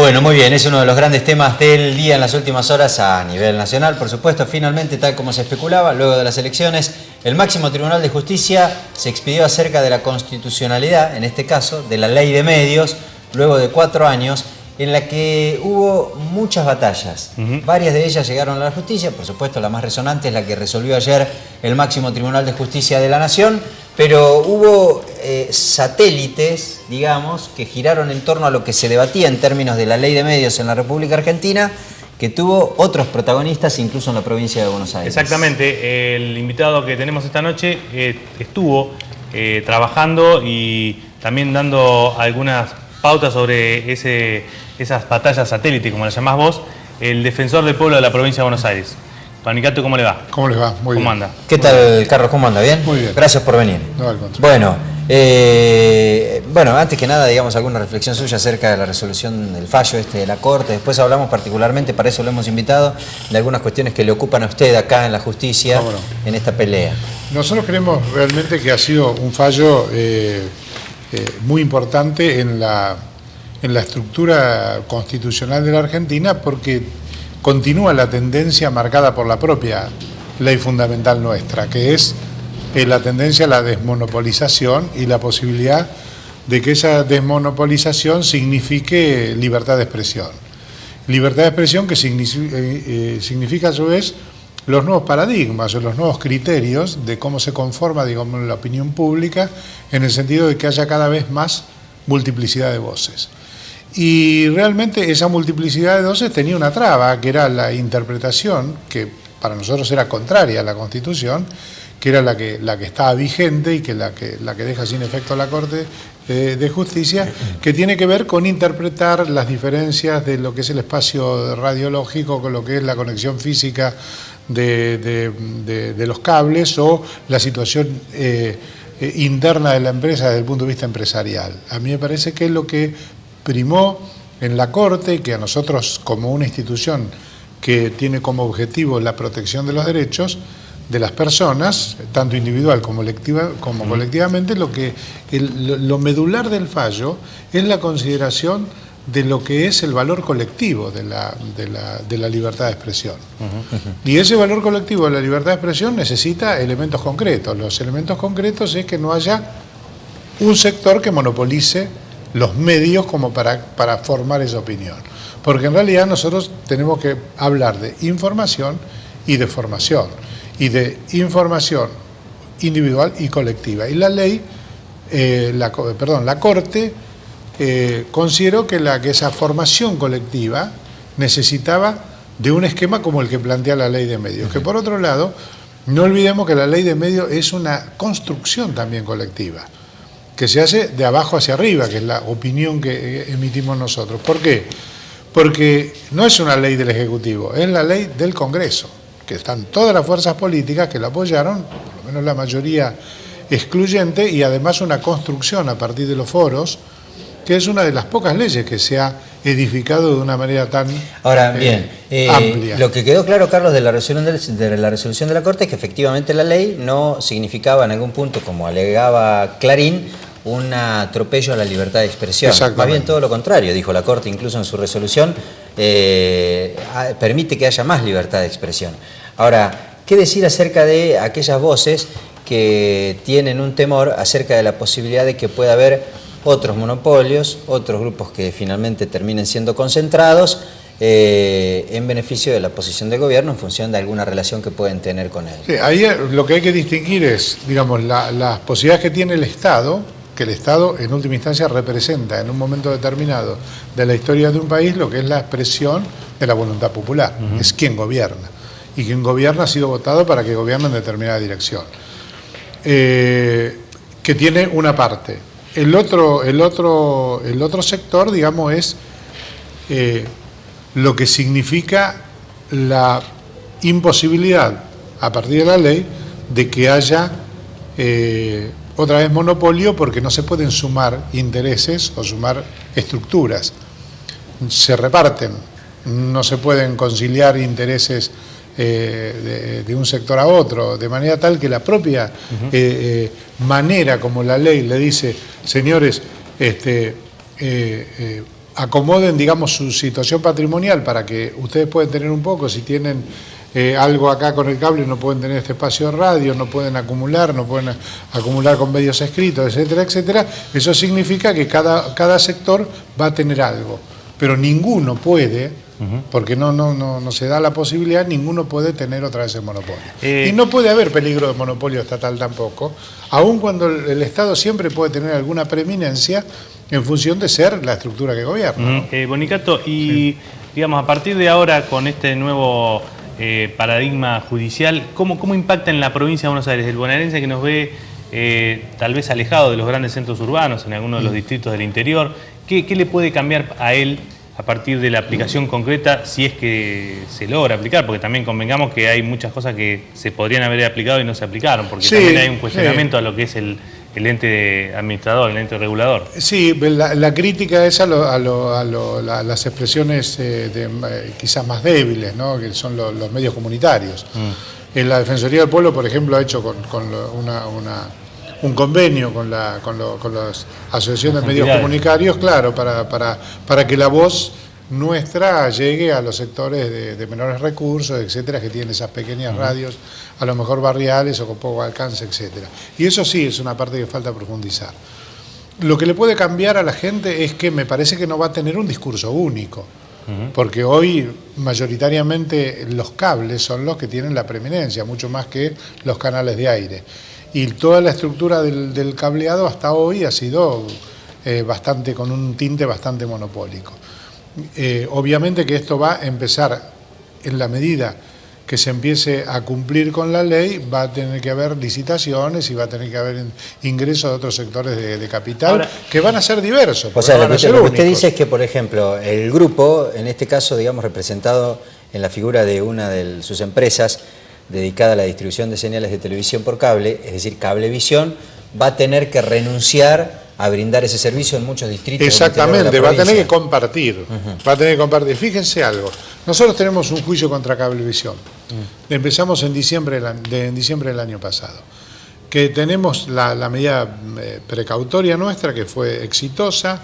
Bueno, muy bien, es uno de los grandes temas del día en las últimas horas a nivel nacional. Por supuesto, finalmente, tal como se especulaba, luego de las elecciones, el máximo Tribunal de Justicia se expidió acerca de la constitucionalidad, en este caso, de la ley de medios, luego de 4 años, en la que hubo muchas batallas. Varias de ellas llegaron a la justicia, por supuesto la más resonante es la que resolvió ayer el máximo Tribunal de Justicia de la Nación, pero hubo satélites, digamos, que giraron en torno a lo que se debatía en términos de la ley de medios en la República Argentina, que tuvo otros protagonistas incluso en la provincia de Buenos Aires. Exactamente, el invitado que tenemos esta noche estuvo trabajando y también dando algunas pautas sobre esas batallas satélite, como las llamás vos, el defensor del pueblo de la provincia de Buenos Aires. Panicato, ¿cómo le va? ¿Cómo les va? Muy bien. ¿Cómo anda? ¿Qué tal, Carlos? ¿Cómo anda? ¿Bien? Muy bien. Gracias por venir. No, al contrario. Bueno, antes que nada, digamos, alguna reflexión suya acerca de la resolución del fallo de la Corte. Después hablamos particularmente, para eso lo hemos invitado, de algunas cuestiones que le ocupan a usted acá en la justicia, en esta pelea. Nosotros creemos realmente que ha sido un fallo muy importante en la estructura constitucional de la Argentina, porque continúa la tendencia marcada por la propia ley fundamental nuestra, que es la tendencia a la desmonopolización y la posibilidad de que esa desmonopolización signifique libertad de expresión. Libertad de expresión que significa a su vez los nuevos paradigmas o los nuevos criterios de cómo se conforma, digamos, la opinión pública, en el sentido de que haya cada vez más multiplicidad de voces. Y realmente esa multiplicidad de voces tenía una traba, que era la interpretación, que para nosotros era contraria a la Constitución, que era la que estaba vigente y que la que deja sin efecto la Corte de Justicia, que tiene que ver con interpretar las diferencias de lo que es el espacio radiológico con lo que es la conexión física de los cables o la situación interna de la empresa desde el punto de vista empresarial. A mí me parece que es lo que primó en la Corte, que a nosotros como una institución que tiene como objetivo la protección de los derechos de las personas, tanto individual como colectivamente, lo medular del fallo es la consideración de lo que es el valor colectivo de la libertad de expresión. Y ese valor colectivo de la libertad de expresión necesita elementos concretos. Los elementos concretos es que no haya un sector que monopolice los medios como para formar esa opinión. Porque en realidad nosotros tenemos que hablar de información y de formación, y de información individual y colectiva. Y la ley, la Corte consideró que esa formación colectiva necesitaba de un esquema como el que plantea la ley de medios. Que por otro lado, no olvidemos que la ley de medios es una construcción también colectiva, que se hace de abajo hacia arriba, que es la opinión que emitimos nosotros. ¿Por qué? Porque no es una ley del Ejecutivo, es la ley del Congreso, que están todas las fuerzas políticas que la apoyaron, por lo menos la mayoría excluyente, y además una construcción a partir de los foros, que es una de las pocas leyes que se ha edificado de una manera tan amplia. Lo que quedó claro, Carlos, de la resolución de la Corte es que efectivamente la ley no significaba en algún punto, como alegaba Clarín, un atropello a la libertad de expresión. Más bien todo lo contrario, dijo la Corte incluso en su resolución, permite que haya más libertad de expresión. Ahora, ¿qué decir acerca de aquellas voces que tienen un temor acerca de la posibilidad de que pueda haber otros monopolios, otros grupos que finalmente terminen siendo concentrados en beneficio de la posición del gobierno en función de alguna relación que pueden tener con él? Sí, ahí lo que hay que distinguir es, digamos, las posibilidades que tiene el Estado, que el Estado en última instancia representa en un momento determinado de la historia de un país lo que es la expresión de la voluntad popular. Es quien gobierna. Y quien gobierna ha sido votado para que gobierne en determinada dirección. Que tiene una parte. El otro sector, digamos, es lo que significa la imposibilidad, a partir de la ley, de que haya otra vez monopolio, porque no se pueden sumar intereses o sumar estructuras. Se reparten, no se pueden conciliar intereses de un sector a otro, de manera tal que la propia manera como la ley le dice, señores, acomoden, digamos, su situación patrimonial para que ustedes puedan tener un poco, si tienen algo acá con el cable, no pueden tener este espacio de radio, no pueden acumular con medios escritos, etcétera, etcétera. Eso significa que cada sector va a tener algo, pero ninguno puede, porque no se da la posibilidad, ninguno puede tener otra vez el monopolio. Y no puede haber peligro de monopolio estatal tampoco, aun cuando el Estado siempre puede tener alguna preeminencia en función de ser la estructura que gobierna, ¿no? Bonicato, y digamos, a partir de ahora, con este nuevo paradigma judicial, ¿cómo impacta en la provincia de Buenos Aires? El bonaerense que nos ve tal vez alejado de los grandes centros urbanos, en algunos de los distritos del interior, ¿qué le puede cambiar a él a partir de la aplicación concreta, si es que se logra aplicar? Porque también convengamos que hay muchas cosas que se podrían haber aplicado y no se aplicaron, porque también hay un cuestionamiento a lo que es el ente administrador, el ente regulador. Sí, la crítica es a las expresiones quizás más débiles, ¿no? Que son los medios comunitarios. En la Defensoría del Pueblo, por ejemplo, ha hecho un convenio con las asociaciones de medios comunitarios, claro, para que la voz nuestra llegue a los sectores de menores recursos, etcétera, que tienen esas pequeñas radios, a lo mejor barriales o con poco alcance, etcétera. Y eso sí es una parte que falta profundizar. Lo que le puede cambiar a la gente es que me parece que no va a tener un discurso único, porque hoy mayoritariamente los cables son los que tienen la preeminencia, mucho más que los canales de aire. Y toda la estructura del cableado hasta hoy ha sido con un tinte bastante monopólico. Obviamente que esto va a empezar, en la medida que se empiece a cumplir con la ley, va a tener que haber licitaciones y va a tener que haber ingresos de otros sectores de capital. Ahora, que van a ser diversos. O sea, lo que usted dice es que, por ejemplo, el grupo, en este caso, digamos, representado en la figura de una de sus empresas dedicada a la distribución de señales de televisión por cable, es decir, Cablevisión, va a tener que renunciar a brindar ese servicio en muchos distritos. Exactamente, va a tener que compartir. Va a tener que compartir. Fíjense algo, nosotros tenemos un juicio contra Cablevisión. Empezamos en diciembre del año pasado. Que tenemos la medida precautoria nuestra, que fue exitosa,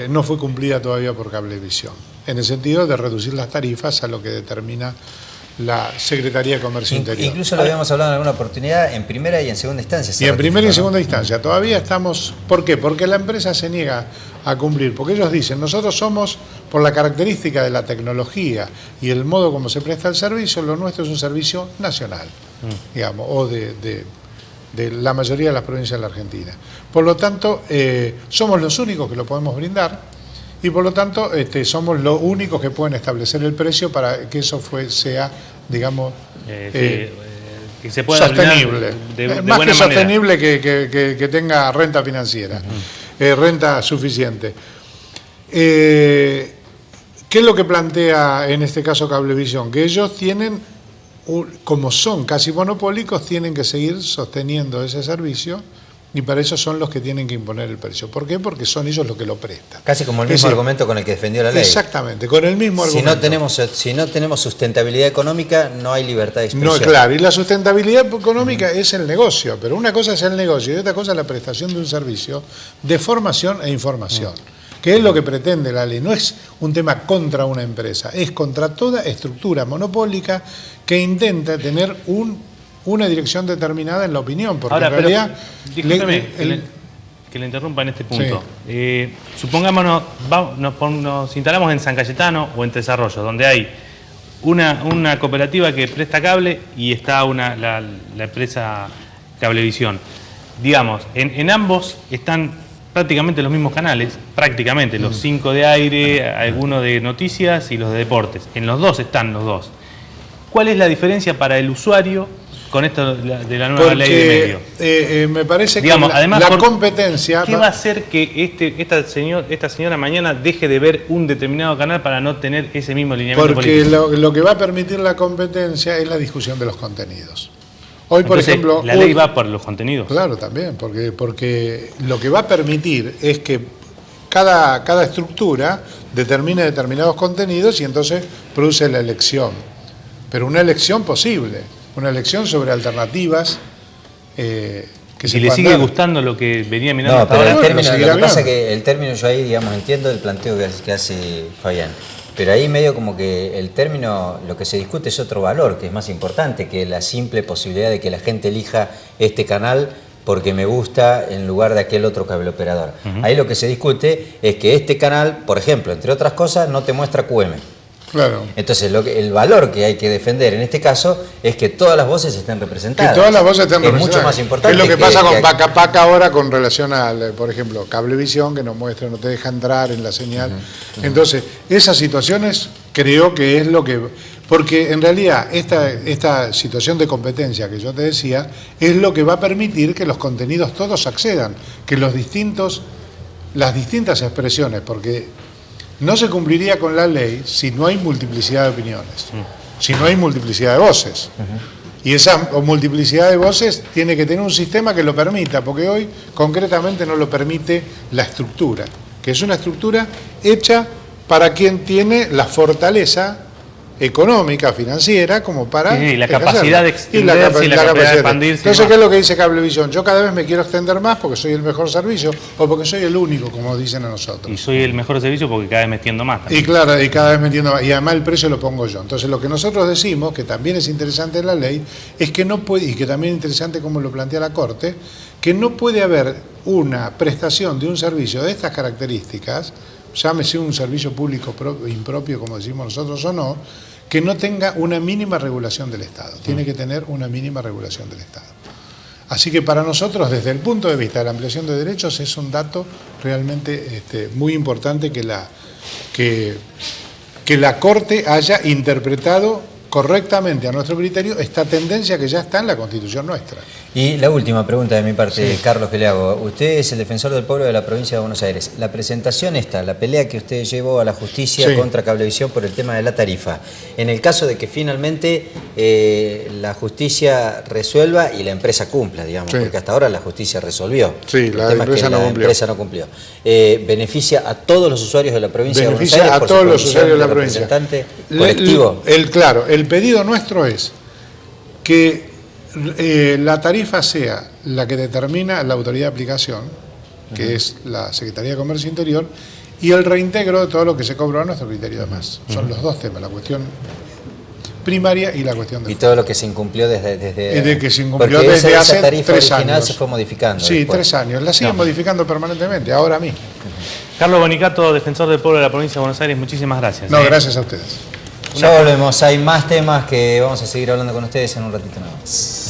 no fue cumplida todavía por Cablevisión, en el sentido de reducir las tarifas a lo que determina la Secretaría de Comercio Interior. Incluso lo habíamos hablado en alguna oportunidad en primera y en segunda instancia. Y en primera y en segunda instancia. Todavía estamos... ¿Por qué? Porque la empresa se niega a cumplir. Porque ellos dicen, nosotros somos, por la característica de la tecnología y el modo como se presta el servicio, lo nuestro es un servicio nacional, digamos, o de la mayoría de las provincias de la Argentina. Por lo tanto, somos los únicos que lo podemos brindar. Y por lo tanto somos los únicos que pueden establecer el precio para que eso sea, digamos, que se pueda sostenible. De más buena que sostenible que tenga renta financiera, renta suficiente. ¿Qué es lo que plantea en este caso Cablevisión? Que ellos tienen, como son casi monopólicos, tienen que seguir sosteniendo ese servicio. Y para eso son los que tienen que imponer el precio. ¿Por qué? Porque son ellos los que lo prestan. Casi como el mismo argumento con el que defendió la ley. Exactamente, con el mismo argumento. Si no tenemos sustentabilidad económica, no hay libertad de expresión. No, claro, y la sustentabilidad económica es el negocio, pero una cosa es el negocio y otra cosa es la prestación de un servicio de formación e información, que es lo que pretende la ley. No es un tema contra una empresa, es contra toda estructura monopólica que intenta tener una dirección determinada en la opinión, porque ahora, en realidad... Discúlpeme que le interrumpa en este punto. Sí. Supongámonos, nos instalamos en San Cayetano o en Tres Arroyos, donde hay una cooperativa que presta cable y está la empresa Cablevisión. Digamos, en ambos están prácticamente los mismos canales, prácticamente, los 5 de aire, algunos de noticias y los de deportes. En los dos están los dos. ¿Cuál es la diferencia para el usuario con esto de la nueva ley de medios? Me parece, digamos, que además, la competencia... ¿Qué va a hacer que esta señora mañana deje de ver un determinado canal para no tener ese mismo lineamiento político? Porque lo que va a permitir la competencia es la discusión de los contenidos. Hoy, entonces, por ejemplo... ¿la ley va por los contenidos? Claro, también, porque lo que va a permitir es que cada estructura determine determinados contenidos y entonces produce la elección. Pero una elección posible. Una elección sobre alternativas que si le sigue gustando lo que venía mirando No, hasta pero ahora. el término, lo que seguirá pasa es viendo. que el término yo ahí, digamos, entiendo el planteo que hace Fabián. Pero ahí medio como que el término, lo que se discute es otro valor, que es más importante que la simple posibilidad de que la gente elija este canal porque me gusta en lugar de aquel otro cable operador. Ahí lo que se discute es que este canal, por ejemplo, entre otras cosas, no te muestra QM. Claro. Entonces, el valor que hay que defender en este caso es que todas las voces estén representadas. Que todas las voces estén Es representadas. mucho más importante. Es lo que pasa con Paca Paca ahora con relación al, por ejemplo, Cablevisión, que no muestra, no te deja entrar en la señal. Entonces, esas situaciones creo que es lo que... Porque en realidad esta situación de competencia que yo te decía es lo que va a permitir que los contenidos todos accedan, que las distintas expresiones, porque no se cumpliría con la ley si no hay multiplicidad de opiniones, si no hay multiplicidad de voces. Y esa multiplicidad de voces tiene que tener un sistema que lo permita, porque hoy concretamente no lo permite la estructura, que es una estructura hecha para quien tiene la fortaleza económica, financiera, como para Sí, la ejercerla. capacidad de extenderse y la capacidad de expandirse. Entonces, ¿qué es lo que dice Cablevisión? Yo cada vez me quiero extender más porque soy el mejor servicio o porque soy el único, como dicen a nosotros. Y soy el mejor servicio porque cada vez me extiendo más también. Y claro, y cada vez me entiendo más. Y además el precio lo pongo yo. Entonces, lo que nosotros decimos, que también es interesante en la ley, es que no puede, y que también es interesante como lo plantea la Corte, que no puede haber una prestación de un servicio de estas características, llámese un servicio público impropio, como decimos nosotros o no, que no tenga una mínima regulación del Estado. Tiene que tener una mínima regulación del Estado. Así que para nosotros, desde el punto de vista de la ampliación de derechos, es un dato realmente muy importante que la Corte haya interpretado correctamente a nuestro criterio esta tendencia que ya está en la Constitución nuestra. Y la última pregunta de mi parte, Sí. Carlos, que le hago. Usted es el defensor del pueblo de la provincia de Buenos Aires. La presentación esta, la pelea que usted llevó a la justicia Sí. contra Cablevisión por el tema de la tarifa, en el caso de que finalmente la justicia resuelva y la empresa cumpla, digamos, Sí. porque hasta ahora la justicia resolvió. Sí, El la tema es que empresa no la cumplió. empresa no cumplió. ¿Beneficia a todos los usuarios de la provincia de Buenos Beneficia Aires a por todos su los condición usuarios de la de provincia. representante colectivo? Claro, el pedido nuestro es que la tarifa sea la que determina la autoridad de aplicación, que es la Secretaría de Comercio Interior, y el reintegro de todo lo que se cobró a nuestro criterio además. Son los dos temas, la cuestión primaria y la cuestión de... Y todo lo que se incumplió desde que se incumplió porque desde esa hace tarifa 3 original años. se fue modificando. Sí, después. 3 años. La siguen modificando permanentemente, ahora mismo. Carlos Bonicato, defensor del pueblo de la provincia de Buenos Aires, muchísimas gracias. No, gracias a ustedes. Ya volvemos, hay más temas que vamos a seguir hablando con ustedes en un ratito nada más.